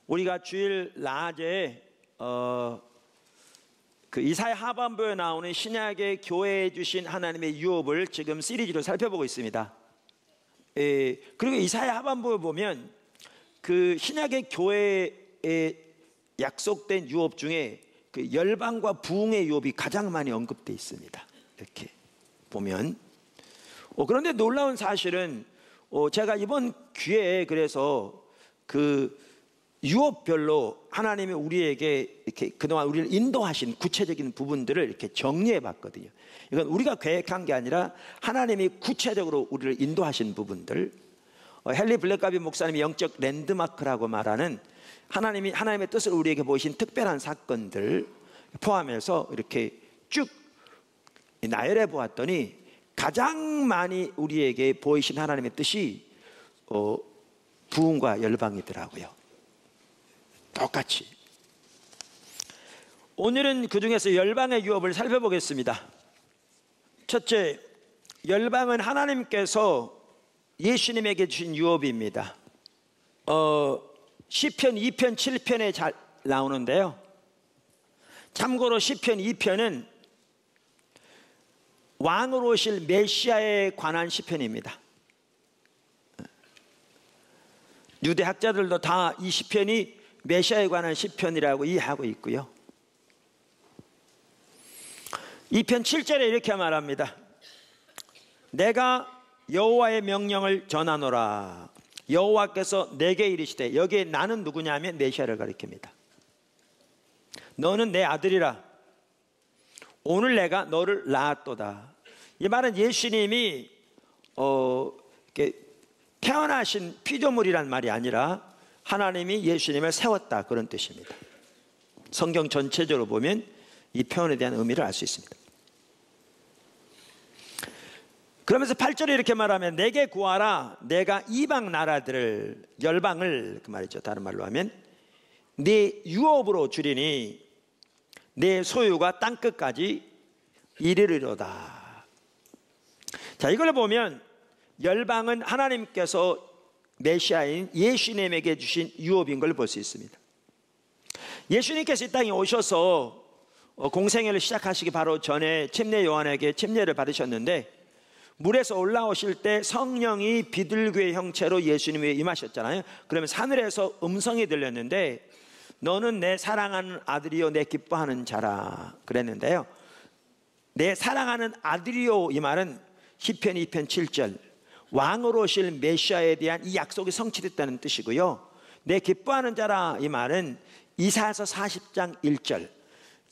우리가 주일 낮에 그 이사야 하반부에 나오는 신약의 교회에 주신 하나님의 유업을 지금 시리즈로 살펴보고 있습니다. 그리고 이사야 하반부에 보면 그 신약의 교회에 약속된 유업 중에 그 열방과 부흥의 유업이 가장 많이 언급되어 있습니다. 이렇게 보면 그런데 놀라운 사실은 제가 이번 기회에 그래서 그 유업별로 하나님이 우리에게 이렇게 그동안 우리를 인도하신 구체적인 부분들을 이렇게 정리해 봤거든요. 이건 우리가 계획한 게 아니라 하나님이 구체적으로 우리를 인도하신 부분들, 헨리 블랙가비 목사님이 영적 랜드마크라고 말하는 하나님의 뜻을 우리에게 보이신 특별한 사건들 포함해서 이렇게 쭉 나열해 보았더니 가장 많이 우리에게 보이신 하나님의 뜻이 부흥과 열방이더라고요. 똑같이. 오늘은 그 중에서 열방의 유업을 살펴보겠습니다. 첫째, 열방은 하나님께서 예수님에게 주신 유업입니다. 시편 2편 7편에 잘 나오는데요. 참고로 시편 2편은 왕으로 오실 메시아에 관한 시편입니다. 유대 학자들도 다 이 시편이 메시아에 관한 시편이라고 이해하고 있고요. 2편 7절에 이렇게 말합니다. 내가 여호와의 명령을 전하노라. 여호와께서 내게 이르시되, 여기에 나는 누구냐면 메시아를 가리킵니다. 너는 내 아들이라. 오늘 내가 너를 낳았도다. 이 말은 예수님이 태어나신 피조물이란 말이 아니라 하나님이 예수님을 세웠다, 그런 뜻입니다. 성경 전체적으로 보면 이 표현에 대한 의미를 알 수 있습니다. 그러면서 8절에 이렇게 말하면 내게 구하라. 내가 이방 나라들을, 열방을 그 말이죠. 다른 말로 하면 네 유업으로 주리니 내 소유가 땅끝까지 이르리로다. 자, 이걸 보면 열방은 하나님께서 메시아인 예수님에게 주신 유업인 걸 볼 수 있습니다. 예수님께서 이 땅에 오셔서 공생애를 시작하시기 바로 전에 침례 요한에게 침례를 받으셨는데, 물에서 올라오실 때 성령이 비둘기의 형체로 예수님 위에 임하셨잖아요. 그러면 하늘에서 음성이 들렸는데, 너는 내 사랑하는 아들이요 내 기뻐하는 자라 그랬는데요. 내 사랑하는 아들이요, 이 말은 시편 2편 7절 왕으로 오실 메시아에 대한 이 약속이 성취됐다는 뜻이고요. 내 기뻐하는 자라, 이 말은 이사야서 40장 1절,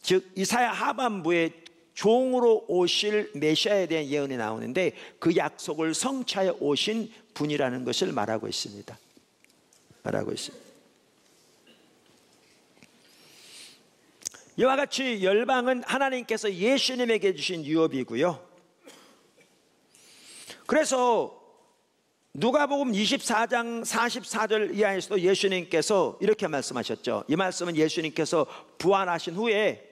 즉 이사야 하반부에 종으로 오실 메시아에 대한 예언이 나오는데 그 약속을 성취하여 오신 분이라는 것을 말하고 있습니다. 이와 같이 열방은 하나님께서 예수님에게 주신 유업이고요. 그래서 누가복음 24장 44절 이하에서도 예수님께서 이렇게 말씀하셨죠. 이 말씀은 예수님께서 부활하신 후에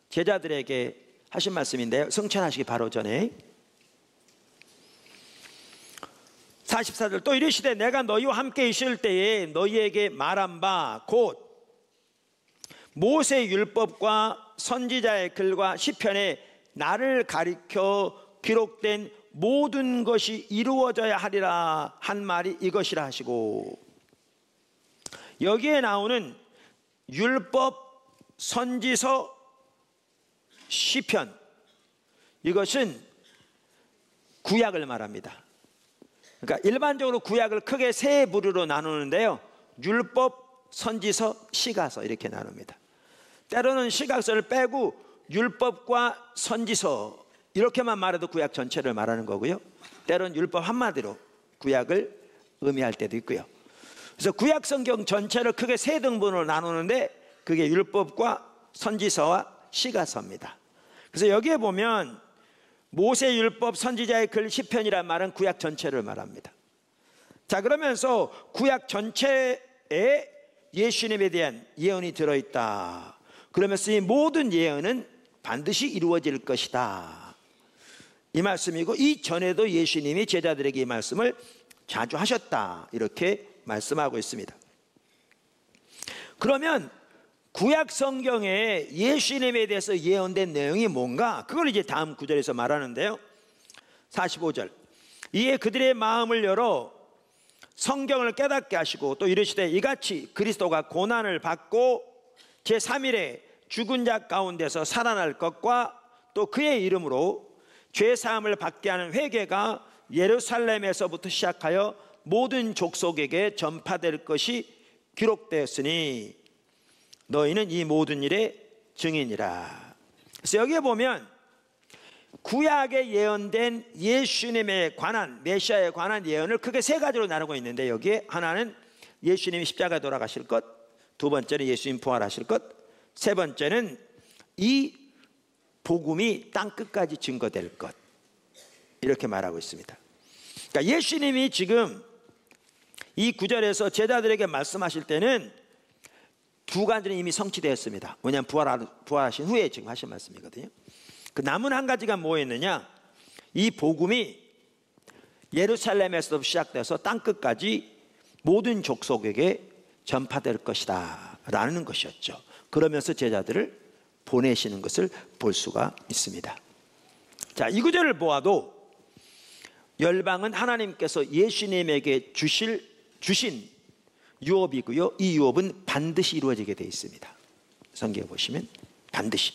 제자들에게 하신 말씀인데요, 승천하시기 바로 전에 44절, 또 이르시되 내가 너희와 함께 있을 때에 너희에게 말한 바 곧 모세 율법과 선지자의 글과 시편에 나를 가리켜 기록된 모든 것이 이루어져야 하리라 한 말이 이것이라 하시고, 여기에 나오는 율법, 선지서, 시편, 이것은 구약을 말합니다. 그러니까 일반적으로 구약을 크게 세 부류로 나누는데요, 율법, 선지서, 시가서 이렇게 나눕니다. 때로는 시가서를 빼고 율법과 선지서 이렇게만 말해도 구약 전체를 말하는 거고요, 때로는 율법 한마디로 구약을 의미할 때도 있고요. 그래서 구약 성경 전체를 크게 세 등분으로 나누는데 그게 율법과 선지서와 시가서입니다. 그래서 여기에 보면 모세 율법, 선지자의 글, 시편이란 말은 구약 전체를 말합니다. 자, 그러면서 구약 전체에 예수님에 대한 예언이 들어있다. 그러면서 이 모든 예언은 반드시 이루어질 것이다, 이 말씀이고, 이 전에도 예수님이 제자들에게 이 말씀을 자주 하셨다, 이렇게 말씀하고 있습니다. 그러면 구약 성경에 예수님에 대해서 예언된 내용이 뭔가? 그걸 이제 다음 구절에서 말하는데요. 45절. 이에 그들의 마음을 열어 성경을 깨닫게 하시고 또 이르시되 이같이 그리스도가 고난을 받고 제3일에 죽은 자 가운데서 살아날 것과 또 그의 이름으로 죄사함을 받게 하는 회개가 예루살렘에서부터 시작하여 모든 족속에게 전파될 것이 기록되었으니 너희는 이 모든 일의 증인이라. 그래서 여기에 보면 구약에 예언된 예수님에 관한, 메시아에 관한 예언을 크게 세 가지로 나누고 있는데, 여기에 하나는 예수님이 십자가에 돌아가실 것, 두 번째는 예수님 부활하실 것, 세 번째는 이 복음이 땅끝까지 증거될 것, 이렇게 말하고 있습니다. 그러니까 예수님이 지금 이 구절에서 제자들에게 말씀하실 때는 두 가지는 이미 성취되었습니다. 왜냐하면 부활하신 후에 지금 하신 말씀이거든요. 그 남은 한 가지가 뭐였느냐? 이 복음이 예루살렘에서 시작돼서 땅끝까지 모든 족속에게 전파될 것이다 라는 것이었죠. 그러면서 제자들을 보내시는 것을 볼 수가 있습니다. 자, 이 구절을 보아도 열방은 하나님께서 예수님에게 주신 유업이고요, 이 유업은 반드시 이루어지게 되어 있습니다. 성경에 보시면 반드시.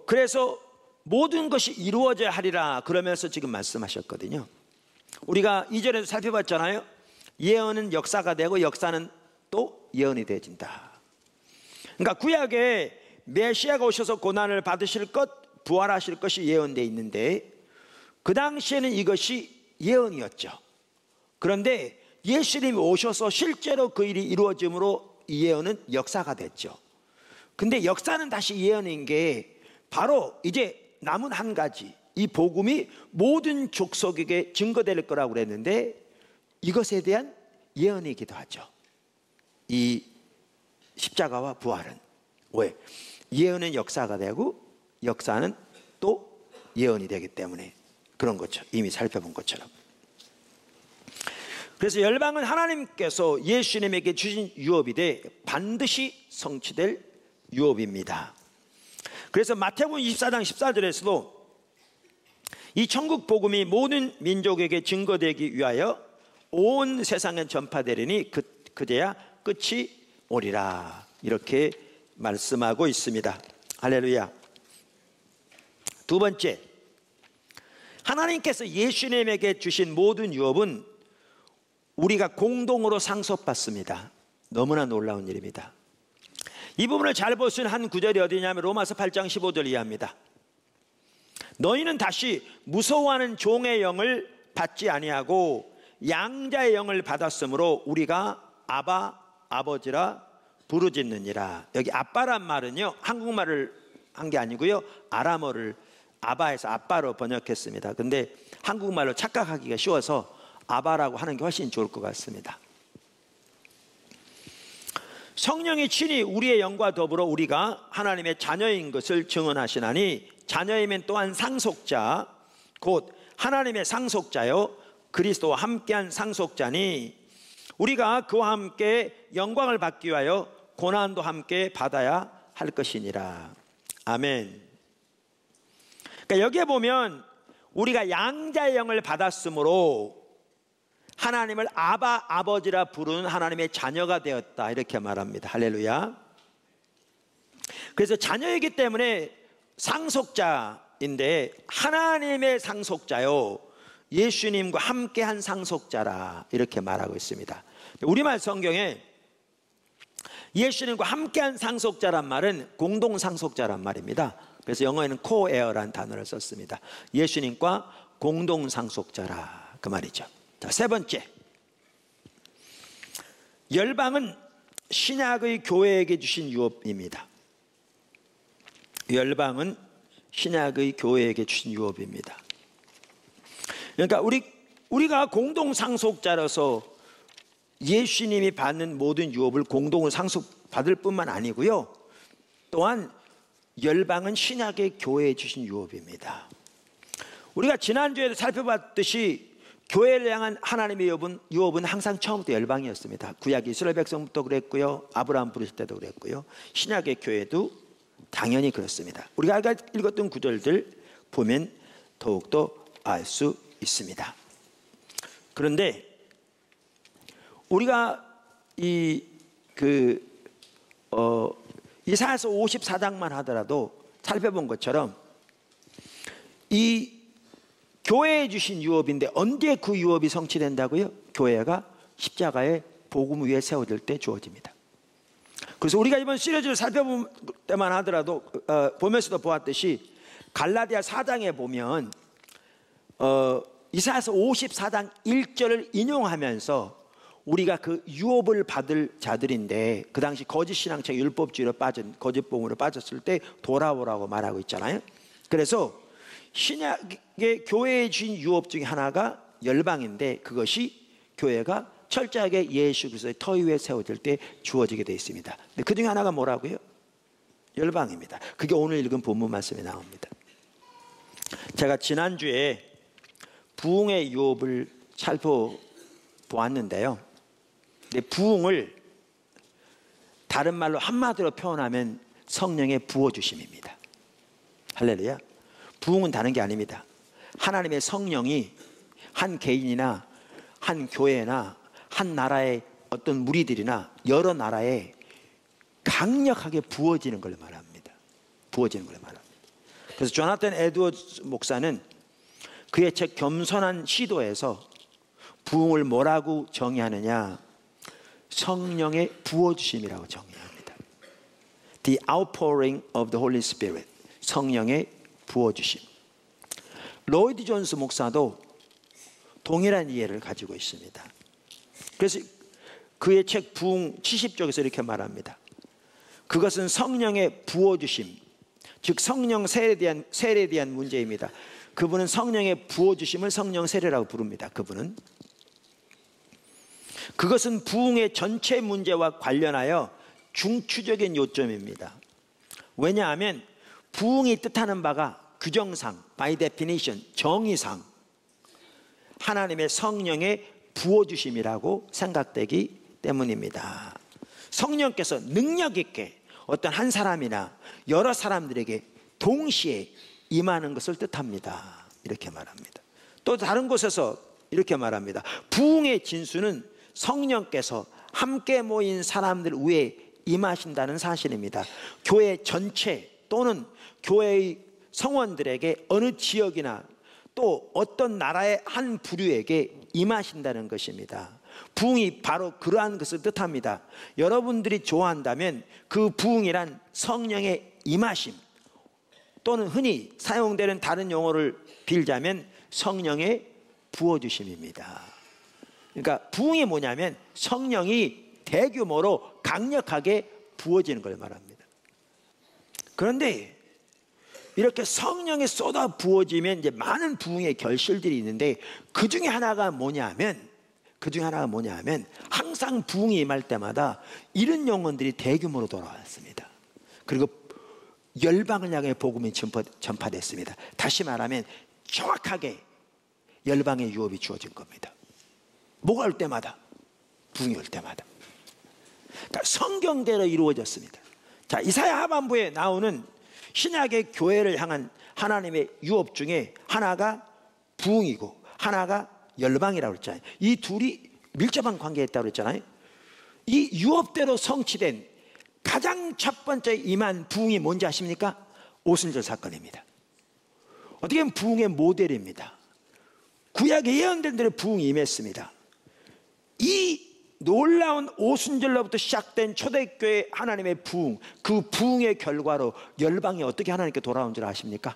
그래서 모든 것이 이루어져야 하리라 그러면서 지금 말씀하셨거든요. 우리가 이전에도 살펴봤잖아요. 예언은 역사가 되고 역사는 또 예언이 되어진다. 그러니까 구약에 메시아가 오셔서 고난을 받으실 것, 부활하실 것이 예언되어 있는데 그 당시에는 이것이 예언이었죠. 그런데 예수님이 오셔서 실제로 그 일이 이루어짐으로 이 예언은 역사가 됐죠. 근데 역사는 다시 예언인 게 바로 이제 남은 한 가지, 이 복음이 모든 족속에게 증거될 거라고 그랬는데 이것에 대한 예언이기도 하죠. 이 십자가와 부활은. 왜? 예언은 역사가 되고 역사는 또 예언이 되기 때문에 그런 거죠. 이미 살펴본 것처럼. 그래서 열방은 하나님께서 예수님에게 주신 유업이 돼 반드시 성취될 유업입니다. 그래서 마태복음 24장 14절에서도 이 천국 복음이 모든 민족에게 증거되기 위하여 온 세상에 전파되리니 그제야 끝이 오리라, 이렇게 말씀하고 있습니다. 할렐루야. 두 번째, 하나님께서 예수님에게 주신 모든 유업은 우리가 공동으로 상속받습니다. 너무나 놀라운 일입니다. 이 부분을 잘 볼 수 있는 한 구절이 어디냐면 로마서 8장 15절 이하입니다. 너희는 다시 무서워하는 종의 영을 받지 아니하고 양자의 영을 받았으므로 우리가 아바, 아버지라 부르짖느니라. 여기 아빠란 말은요, 한국말을 한 게 아니고요, 아람어를 아바에서 아빠로 번역했습니다. 근데 한국말로 착각하기가 쉬워서 아바라고 하는 게 훨씬 좋을 것 같습니다. 성령이 친히 우리의 영과 더불어 우리가 하나님의 자녀인 것을 증언하시나니 자녀이면 또한 상속자 곧 하나님의 상속자요 그리스도와 함께한 상속자니 우리가 그와 함께 영광을 받기 위하여 고난도 함께 받아야 할 것이니라. 아멘. 그러니까 여기에 보면 우리가 양자의 영을 받았으므로 하나님을 아바, 아버지라 부르는 하나님의 자녀가 되었다, 이렇게 말합니다. 할렐루야. 그래서 자녀이기 때문에 상속자인데 하나님의 상속자요 예수님과 함께한 상속자라, 이렇게 말하고 있습니다. 우리말 성경에 예수님과 함께한 상속자란 말은 공동 상속자란 말입니다. 그래서 영어에는 코에어라는 단어를 썼습니다. 예수님과 공동 상속자라, 그 말이죠. 자, 세 번째, 열방은 신약의 교회에게 주신 유업입니다. 열방은 신약의 교회에게 주신 유업입니다. 그러니까 우리가 공동 상속자로서 예수님이 받는 모든 유업을 공동으로 상속받을 뿐만 아니고요, 또한 열방은 신약의 교회에 주신 유업입니다. 우리가 지난주에도 살펴봤듯이 교회를 향한 하나님의 유업은 항상 처음부터 열방이었습니다. 구약 이스라엘 백성부터 그랬고요, 아브라함 부르실 때도 그랬고요, 신약의 교회도 당연히 그렇습니다. 우리가 아까 읽었던 구절들 보면 더욱더 알 수 있습니다. 그런데 우리가 이사야서 54장만 하더라도 살펴본 것처럼 이 교회에 주신 유업인데 언제 그 유업이 성취된다고요? 교회가 십자가의 복음 위에 세워질 때 주어집니다. 그래서 우리가 이번 시리즈를 살펴볼 때만 하더라도 보면서도 보았듯이 갈라디아 4장에 보면 이사야서 54장 1절을 인용하면서 우리가 그 유업을 받을 자들인데 그 당시 거짓 신앙책 율법주의로 빠진 거짓복음으로 빠졌을 때 돌아오라고 말하고 있잖아요. 그래서 신약의 교회에 주신 유업 중에 하나가 열방인데 그것이 교회가 철저하게 예수 그리스도의 터 위에 세워질 때 주어지게 되어 있습니다. 근데 그 중에 하나가 뭐라고요? 열방입니다. 그게 오늘 읽은 본문 말씀에 나옵니다. 제가 지난주에 부흥의 유업을 살펴보았는데요. 근데 부흥을 다른 말로 한마디로 표현하면 성령의 부어주심입니다. 할렐루야. 부흥은 다른 게 아닙니다. 하나님의 성령이 한 개인이나 한 교회나 한 나라의 어떤 무리들이나 여러 나라에 강력하게 부어지는 걸 말합니다. 부어지는 걸 말합니다. 그래서 조나탄 에드워즈 목사는 그의 책 겸손한 시도에서 부흥을 뭐라고 정의하느냐, 성령의 부어주심이라고 정의합니다. The outpouring of the Holy Spirit, 성령의 부어주심. 로이드 존스 목사도 동일한 이해를 가지고 있습니다. 그래서 그의 책 부흥 70쪽에서 이렇게 말합니다. 그것은 성령의 부어주심, 즉 성령 세례에 대한 문제입니다. 그분은 성령의 부어주심을 성령 세례라고 부릅니다. 그것은 부흥의 전체 문제와 관련하여 중추적인 요점입니다. 왜냐하면 부흥이 뜻하는 바가 규정상, by definition, 정의상 하나님의 성령의 부어주심이라고 생각되기 때문입니다. 성령께서 능력 있게 어떤 한 사람이나 여러 사람들에게 동시에 임하는 것을 뜻합니다. 이렇게 말합니다. 또 다른 곳에서 이렇게 말합니다. 부흥의 진수는 성령께서 함께 모인 사람들 위에 임하신다는 사실입니다. 교회 전체 또는 교회의 성원들에게 어느 지역이나 또 어떤 나라의 한 부류에게 임하신다는 것입니다. 부흥이 바로 그러한 것을 뜻합니다. 여러분들이 좋아한다면 그 부흥이란 성령의 임하심 또는 흔히 사용되는 다른 용어를 빌자면 성령의 부어주심입니다. 그러니까 부흥이 뭐냐면 성령이 대규모로 강력하게 부어지는 걸 말합니다. 그런데 이렇게 성령이 쏟아 부어지면 이제 많은 부흥의 결실들이 있는데 그 중에 하나가 뭐냐면 항상 부흥이 임할 때마다 이런 영혼들이 대규모로 돌아왔습니다. 그리고 열방을 향해 복음이 전파됐습니다. 다시 말하면 정확하게 열방의 유업이 주어진 겁니다. 뭐가 올 때마다? 부흥이 올 때마다. 그러니까 성경대로 이루어졌습니다. 자, 이사야 하반부에 나오는 신약의 교회를 향한 하나님의 유업 중에 하나가 부흥이고 하나가 열방이라고 했잖아요. 이 둘이 밀접한 관계에 있다고 했잖아요. 이 유업대로 성취된 가장 첫 번째 임한 부흥이 뭔지 아십니까? 오순절 사건입니다. 어떻게 보면 부흥의 모델입니다. 구약에 예언된 대로 부흥이 임했습니다. 이 놀라운 오순절로부터 시작된 초대교회 하나님의 부흥, 그 부흥의 결과로 열방이 어떻게 하나님께 돌아온 줄 아십니까?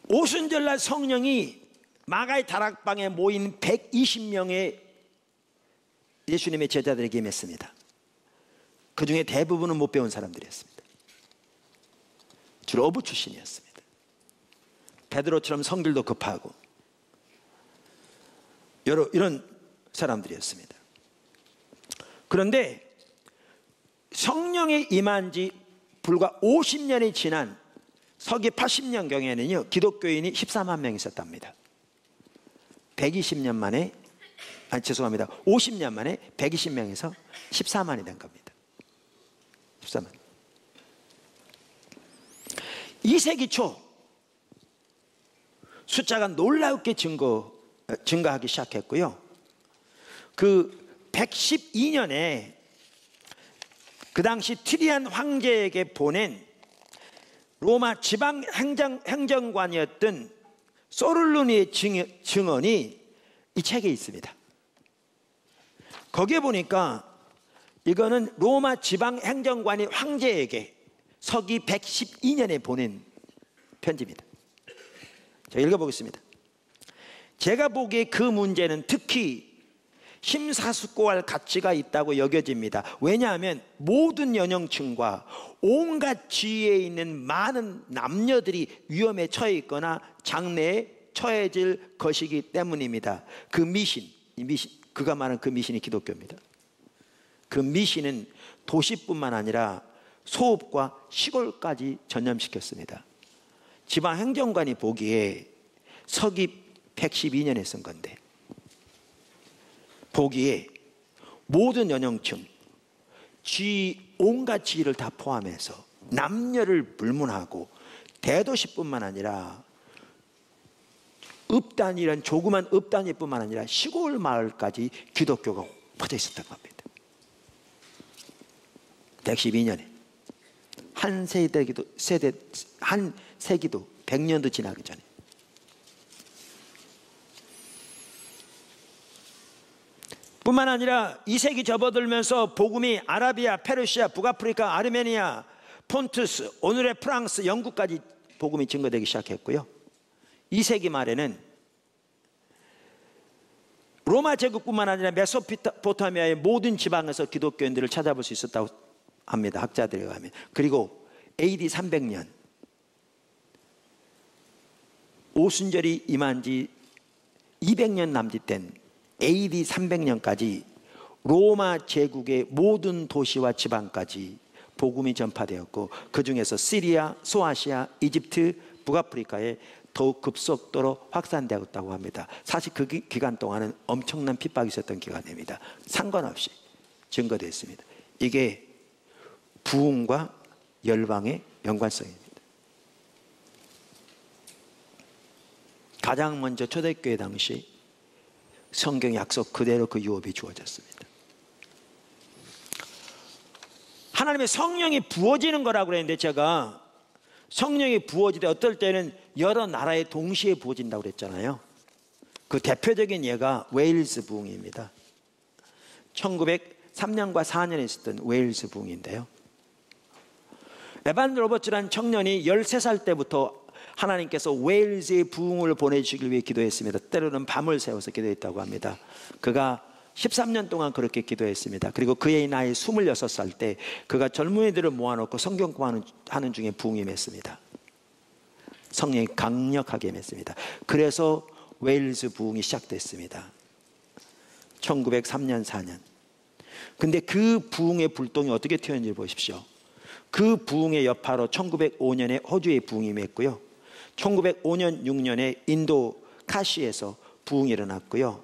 오순절날 성령이 마가의 다락방에 모인 120명의 예수님의 제자들에게 임했습니다. 그 중에 대부분은 못 배운 사람들이었습니다. 주로 어부 출신이었습니다. 베드로처럼 성질도 급하고 이런 사람들이었습니다. 그런데 성령이 임한 지 불과 50년이 지난 서기 80년경에는요 기독교인이 14만 명 있었답니다. 120년 만에, 죄송합니다, 50년 만에 120명에서 14만이 된 겁니다. 14만. 2세기 초 숫자가 놀랍게 증가하기 시작했고요. 그 112년에 그 당시 티리안 황제에게 보낸 로마 지방 행정관이었던 소를루니의 증언이 이 책에 있습니다. 거기에 보니까 이거는 로마 지방 행정관이 황제에게 서기 112년에 보낸 편지입니다. 제가 읽어보겠습니다. 제가 보기에 그 문제는 특히 심사숙고할 가치가 있다고 여겨집니다. 왜냐하면 모든 연령층과 온갖 지위에 있는 많은 남녀들이 위험에 처해 있거나 장래에 처해질 것이기 때문입니다. 그 미신, 그가 말한 그 미신이 기독교입니다. 그 미신은 도시뿐만 아니라 소읍과 시골까지 전염시켰습니다. 지방행정관이 보기에 서기 112년에 쓴 건데, 보기에 모든 연령층, 온갖 지위를 다 포함해서 남녀를 불문하고 대도시뿐만 아니라 읍단이란 조그만 읍단위뿐만 아니라 시골 마을까지 기독교가 퍼져 있었던 겁니다. 112년에 한 세기도 100년도 지나기 전에. 뿐만 아니라 2세기 접어들면서 복음이 아라비아, 페르시아, 북아프리카, 아르메니아, 폰투스, 오늘의 프랑스, 영국까지 복음이 증거되기 시작했고요. 2세기 말에는 로마 제국뿐만 아니라 메소포타미아의 모든 지방에서 기독교인들을 찾아볼 수 있었다고 합니다. 학자들에 의하면. 그리고 AD 300년 오순절이 임한 지 200년 남짓된 AD 300년까지 로마 제국의 모든 도시와 지방까지 복음이 전파되었고, 그 중에서 시리아, 소아시아, 이집트, 북아프리카에 더욱 급속도로 확산되었다고 합니다. 사실 그 기간 동안은 엄청난 핍박이 있었던 기간입니다. 상관없이 증거됐습니다. 이게 부흥과 열방의 연관성입니다. 가장 먼저 초대교회 당시 성경 약속 그대로 그 유업이 주어졌습니다. 하나님의 성령이 부어지는 거라고 그랬는데, 제가 성령이 부어질 때 어떨 때는 여러 나라에 동시에 부어진다고 그랬잖아요. 그 대표적인 예가 웨일스 부흥입니다. 1903년과 4년에 있었던 웨일스 부흥인데요. 에반 로버츠라는 청년이 13살 때부터 하나님께서 웨일즈의 부흥을 보내주시길 위해 기도했습니다. 때로는 밤을 새워서 기도했다고 합니다. 그가 13년 동안 그렇게 기도했습니다. 그리고 그의 나이 26살 때 그가 젊은이들을 모아놓고 성경 공부하는 중에 부흥이 임했습니다. 성령이 강력하게 임했습니다. 그래서 웨일즈 부흥이 시작됐습니다. 1903년 4년. 근데 그 부흥의 불똥이 어떻게 튀었는지 보십시오. 그 부흥의 여파로 1905년에 호주의 부흥이 임했고요. 1905년 6년에 인도 카시에서 부흥이 일어났고요.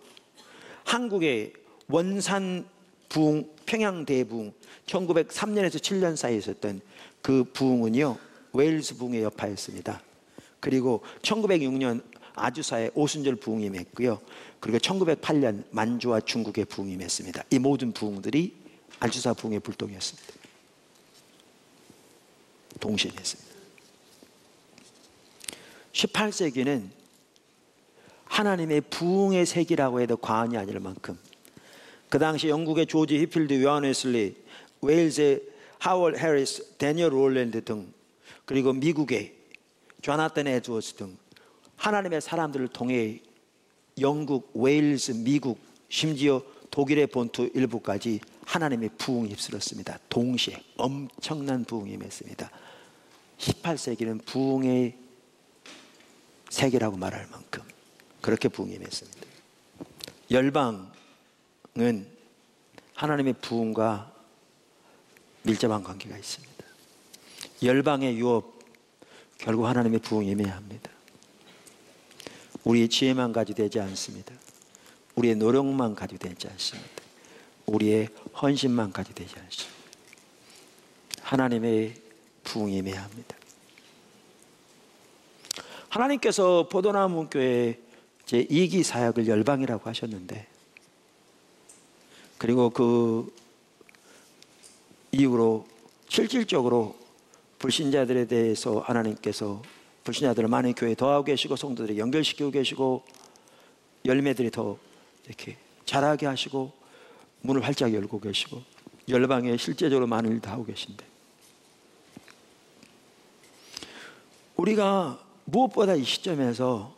한국의 원산 부흥, 평양 대부흥 1903년에서 7년 사이에 있었던 그 부흥은요, 웨일스 부흥의 여파였습니다. 그리고 1906년 아주사의 오순절 부흥이 임했고요. 그리고 1908년 만주와 중국의 부흥이 임했습니다. 이 모든 부흥들이 아주사 부흥의 불똥이었습니다. 동시에 임했습니다. 18세기는 하나님의 부흥의 세기라고 해도 과언이 아닐 만큼, 그 당시 영국의 조지 히필드, 요한 웨슬리, 웨일즈의 하월 해리스, 데니얼 롤랜드 등, 그리고 미국의 조나탄 에드워즈 등 하나님의 사람들을 통해 영국, 웨일즈, 미국, 심지어 독일의 본토 일부까지 하나님의 부흥이 휩쓸었습니다. 동시에 엄청난 부흥이 임했습니다. 18세기는 부흥의 세계라고 말할 만큼 그렇게 부흥이 임했습니다. 열방은 하나님의 부흥과 밀접한 관계가 있습니다. 열방의 유업, 결국 하나님의 부흥이 임해야 합니다. 우리의 지혜만 가지 되지 않습니다. 우리의 노력만 가지고 되지 않습니다. 우리의 헌신만 가지고 되지 않습니다. 하나님의 부흥이 임해야 합니다. 하나님께서 포도나무 교회 제2기 사역을 열방이라고 하셨는데, 그리고 그 이후로 실질적으로 불신자들에 대해서 하나님께서 불신자들을 많이 교회에 더하고 계시고 성도들이 연결시키고 계시고 열매들이 더 이렇게 자라게 하시고 문을 활짝 열고 계시고 열방에 실제적으로 많은 일도 하고 계신데, 우리가 무엇보다 이 시점에서,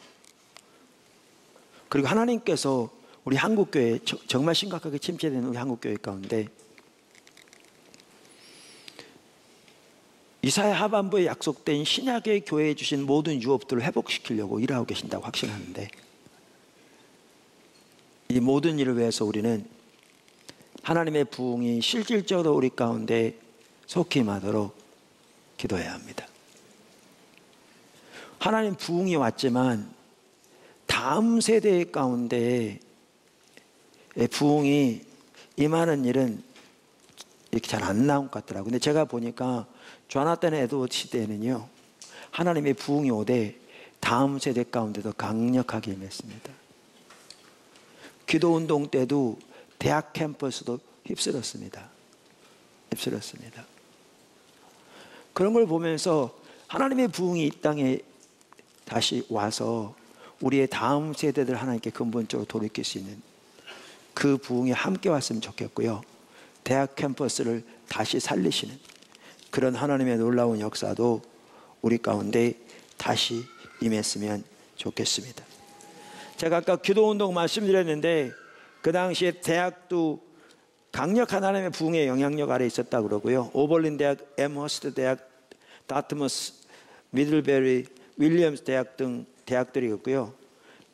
그리고 하나님께서 우리 한국교회 정말 심각하게 침체된 우리 한국교회 가운데 이사야 하반부에 약속된 신약의 교회에 주신 모든 유업들을 회복시키려고 일하고 계신다고 확신하는데, 이 모든 일을 위해서 우리는 하나님의 부흥이 실질적으로 우리 가운데 속히 임하도록 기도해야 합니다. 하나님 부흥이 왔지만 다음 세대 가운데 부흥이 임하는 일은 이렇게 잘 안 나온 것 같더라고요. 근데 제가 보니까 조나단 에드워드 시대에는요, 하나님의 부흥이 오되 다음 세대 가운데도 강력하게 임했습니다. 기도운동 때도 대학 캠퍼스도 휩쓸었습니다. 그런 걸 보면서 하나님의 부흥이 이 땅에 다시 와서 우리의 다음 세대들 하나님께 근본적으로 돌이킬 수 있는 그 부흥이 함께 왔으면 좋겠고요. 대학 캠퍼스를 다시 살리시는 그런 하나님의 놀라운 역사도 우리 가운데 다시 임했으면 좋겠습니다. 제가 아까 기도운동 말씀드렸는데, 그 당시에 대학도 강력한 하나님의 부흥의 영향력 아래 있었다고 그러고요. 오벌린 대학, 엠허스트 대학, 다트머스, 미들베리, 윌리엄스 대학 등 대학들이 있고요.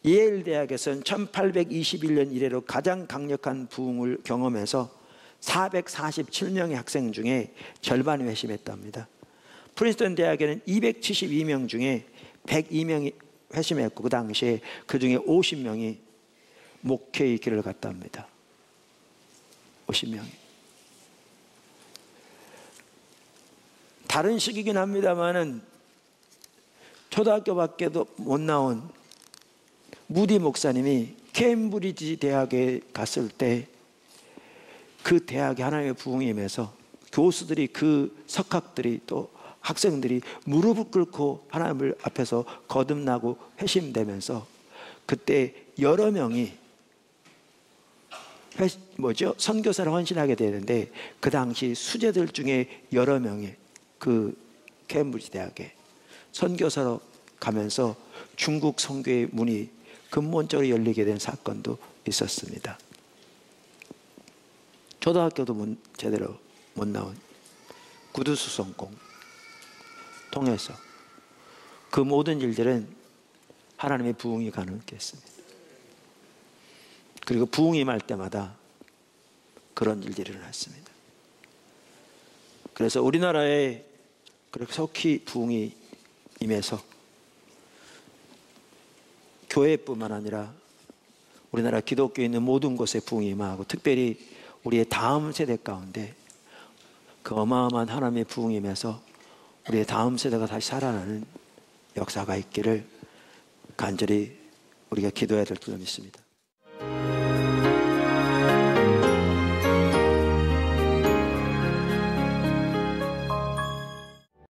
예일 대학에서는 1821년 이래로 가장 강력한 부흥을 경험해서 447명의 학생 중에 절반이 회심했답니다. 프린스턴 대학에는 272명 중에 102명이 회심했고, 그 당시에 그 중에 50명이 목회의 길을 갔답니다. 50명이. 다른 시기긴 합니다만은 초등학교밖에도 못 나온 무디 목사님이 케임브리지 대학에 갔을 때 그 대학에 하나님의 부흥이 임해서 교수들이, 그 석학들이 또 학생들이 무릎을 꿇고 하나님 앞에서 거듭나고 회심되면서, 그때 여러 명이 선교사를 헌신하게 되는데, 그 당시 수재들 중에 여러 명이 그 케임브리지 대학에 선교사로 가면서 중국 선교의 문이 근본적으로 열리게 된 사건도 있었습니다. 초등학교도 제대로 못 나온 구두수송공 통해서 그 모든 일들은 하나님의 부흥이 가능했습니다. 그리고 부흥이 임할 때마다 그런 일들이 일어났습니다. 그래서 우리나라에 그렇게 속히 부흥이 임해서 교회뿐만 아니라 우리나라 기독교에 있는 모든 곳에 부흥이 임하고, 특별히 우리의 다음 세대 가운데 그 어마어마한 하나님의 부흥이 임해서 우리의 다음 세대가 다시 살아나는 역사가 있기를 간절히 우리가 기도해야 될 줄 믿습니다.